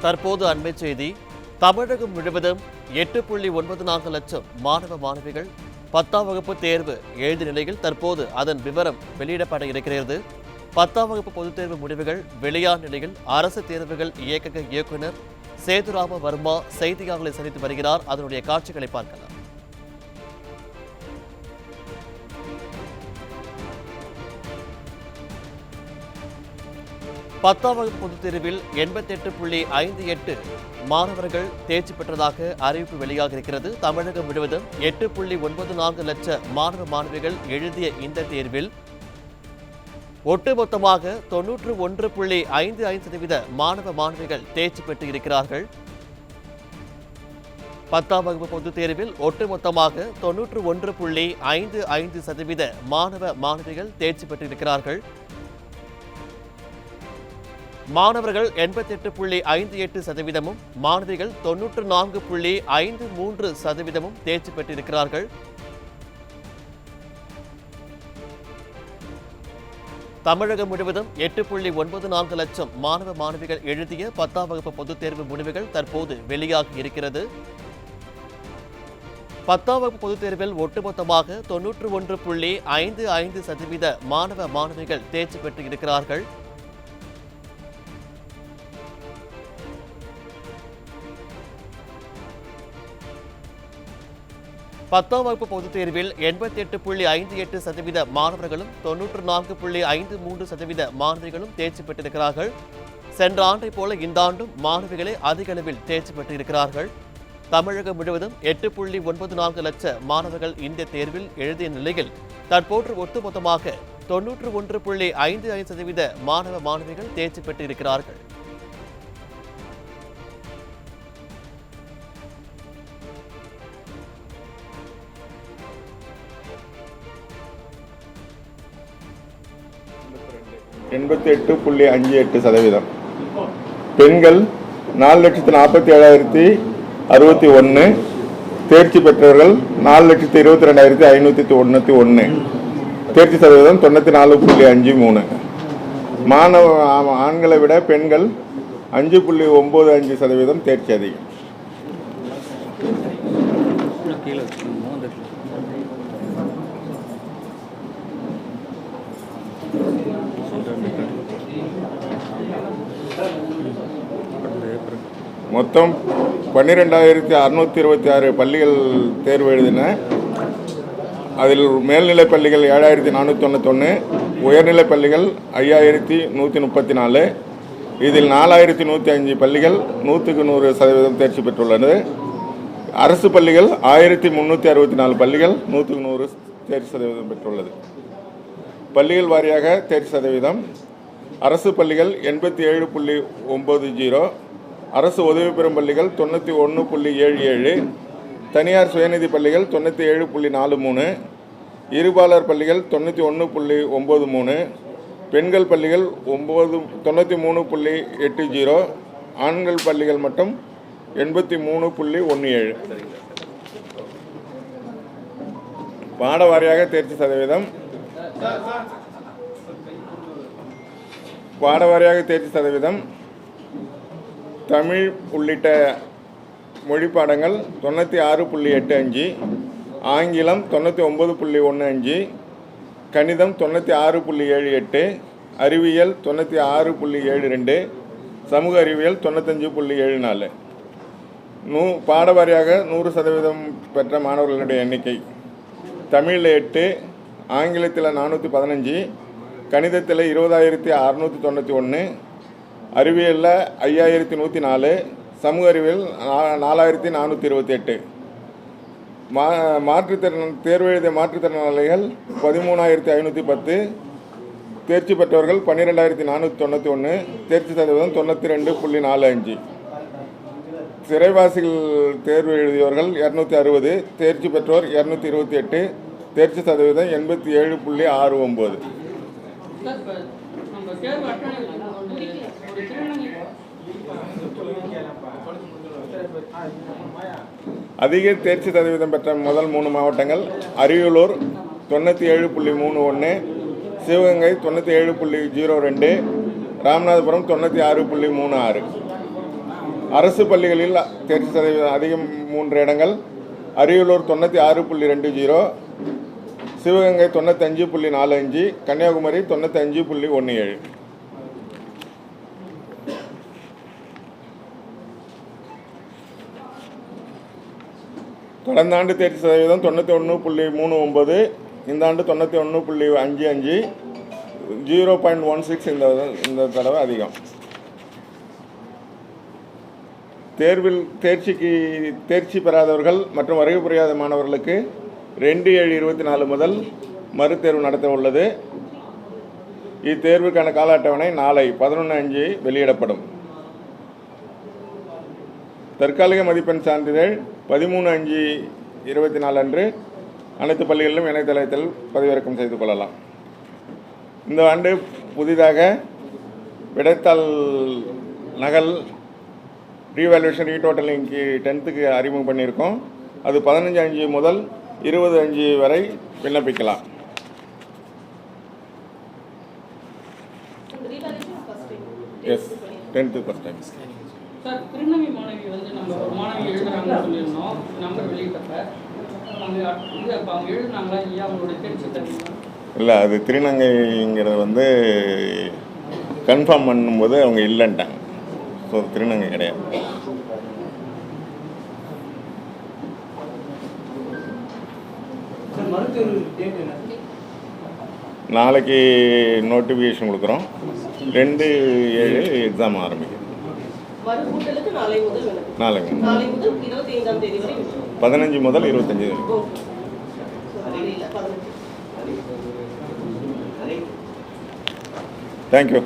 தற்போது அண்மை செய்தி. தமிழகம் முழுவதும் 8.94 லட்சம் மாணவ மாணவிகள் 10ஆம் வகுப்பு தேர்வு எழுதிய நிலையில் தற்போது அதன் விவரம் வெளியிடப்பட இருக்கிறது. 10ஆம் வகுப்பு பொதுத் தேர்வு முடிவுகள் வெளியான நிலையில் அரசு தேர்வுகள் இயக்கக இயக்குநர் சேதுராம வர்மா செய்தியாளர்களை சந்தித்து வருகிறார். அதனுடைய காட்சிகளை பார்க்கலாம். 10ஆம் வகுப்பு பொதுத் தேர்வில் 88.58 மாணவர்கள் தேர்ச்சி பெற்றதாக அறிவிப்பு வெளியாக இருக்கிறது. தமிழகம் முழுவதும் 8.94 லட்ச மாணவ மாணவிகள் எழுதிய இந்த தேர்வில் ஒட்டுமொத்தமாக 91.55% மாணவ மாணவிகள் தேர்ச்சி பெற்று இருக்கிறார்கள். 10ஆம் வகுப்பு பொதுத் தேர்வில் ஒட்டுமொத்தமாக 91.55% மாணவ மாணவிகள் தேர்ச்சி பெற்றிருக்கிறார்கள். மாணவர்கள் 88.58%, மாணவிகள் 94.53% தேர்ச்சி பெற்றிருக்கிறார்கள். தமிழகம் முழுவதும் 8.94 லட்சம் மாணவ மாணவிகள் எழுதிய 10ஆம் வகுப்பு பொதுத் தேர்வு முடிவுகள் தற்போது வெளியாகி இருக்கிறது. 10ஆம் வகுப்பு பொதுத் தேர்வில் ஒட்டுமொத்தமாக 91.55% மாணவ மாணவிகள் தேர்ச்சி பெற்றிருக்கிறார்கள். பத்தாம் வகுப்பு பொதுத் தேர்வில் 88.58% மாணவர்களும் 94.53% மாணவிகளும் தேர்ச்சி பெற்றிருக்கிறார்கள். சென்ற ஆண்டை போல இந்த ஆண்டும் மாணவிகளே அதிக அளவில் தேர்ச்சி பெற்றிருக்கிறார்கள். தமிழகம் முழுவதும் 8.94 லட்ச மாணவர்கள் இந்த தேர்வில் எழுதிய நிலையில் தற்போது ஒட்டுமொத்தமாக 91.55% மாணவ மாணவிகள் தேர்ச்சி பெற்றிருக்கிறார்கள். பெண்கள் 4,47,061, தேர்ச்சி பெற்றவர்கள் 4,22,591, தேர்ச்சி சதவீதம் 94.53. ஆண்களை விட பெண்கள் 5.95% தேர்ச்சி அதிகம். மொத்தம் 12,626 பள்ளிகள் தேர்வு எழுதின. அதில் மேல்நிலைப் பள்ளிகள் 7,491, உயர்நிலைப் பள்ளிகள் 5,134. இதில் 4,105 பள்ளிகள் 100% தேர்ச்சி பெற்றுள்ளது. அரசு பள்ளிகள் 1,364 பள்ளிகள் 100% தேர்ச்சி சதவீதம் பெற்றுள்ளது. பள்ளிகள் வாரியாக தேர்ச்சி சதவீதம்: அரசு பள்ளிகள் 87.90, அரசு உதவி பெறும் பள்ளிகள் 91.77, தனியார் சுயநிதி பள்ளிகள் 97.43, இருபாலர் பள்ளிகள் 91.93, பெண்கள் பள்ளிகள் 93.80, ஆண்கள் பள்ளிகள் மட்டும் 83.17. பாட வாரியாக தேர்ச்சி சதவீதம்: தமிழ் உள்ளிட்ட மொழி பாடங்கள் 96.85, ஆங்கிலம் 99.15, கணிதம் 96.78, அறிவியல் 96.72, சமூக அறிவியல் 95.74. பாட வாரியாக 100% பெற்ற மாணவர்களுடைய எண்ணிக்கை: தமிழில் 8, ஆங்கிலத்தில் 415, கணிதத்தில் 20,691, அறிவியலில் 5,104, சமூக அறிவியல் 4,428. தேர்வு எழுதிய மாற்றுத்திறனாளிகள் 13,510, தேர்ச்சி பெற்றவர்கள் 12,491, தேர்ச்சி சதவீதம் 92.45. சிறைவாசிகள் தேர்வு எழுதியவர்கள் 260, தேர்ச்சி பெற்றோர் 228, தேர்ச்சி சதவீதம் 87.69. அதிக தேர்ச்சி சதவீதம் பெற்ற முதல் 3 மாவட்டங்கள்: அரியலூர் 97.31, சிவகங்கை 97.02, ராமநாதபுரம் 96.36. அரசு பள்ளிகளில் தேர்ச்சி சதவீதம் அதிகம் 3 இடங்கள். அரியலூர் 96.20, சிவகங்கை 95.45, கன்னியாகுமரி 95.17. கடந்த ஆண்டு தேர்ச்சி சதவீதம் 91.39, இந்த ஆண்டு 91.55, 0.16 இந்த தடவை அதிகம். தேர்வில் தேர்ச்சி பெறாதவர்கள் மற்றும் வருகை புரியாத மாணவர்களுக்கு 2/7/24 முதல் மறுதேர்வு நடத்த உள்ளது. இத்தேர்வுக்கான கால அட்டவணை நாளை 11/5 வெளியிடப்படும். தற்காலிக மதிப்பெண் சான்றிதழ் 13/5/24 அன்று அனைத்து பள்ளிகளிலும் இணையதளத்தில் பதிவிறக்கம் செய்து கொள்ளலாம். இந்த ஆண்டு புதிதாக விடைத்தாள் நகல் ரீவேல்யூஷன் ரீடோட்டலிங் 10th அறிமுகம் பண்ணியிருக்கோம். அது 15/5 முதல் 20/5 வரை விண்ணப்பிக்கலாம். S, 10th first time. Sir, திருநங்கை மாணவி வந்து நம்ம ஒரு மாணவி எழுதுறாங்கன்னு சொல்லியிருந்தோம். நம்பர் வெளியிட்டப்ப அவங்க எழுதுனாங்களா இல்லையா, அவங்களோட தேர்ச்சி தருவீங்களா? இல்லை, அது திருநங்கைங்கிறது வந்து கன்ஃபார்ம் பண்ணும்போது அவங்க இல்லைன்ட்டாங்க. ஸோ திருநங்கை கிடையாது. நாளைக்கு நோட்டிஃபிகேஷன் கொடுக்குறோம். 2/7 எக்ஸாம் ஆரம்பிக்குது. நாளை 15 முதல் 25 வரை. தேங்க்யூ.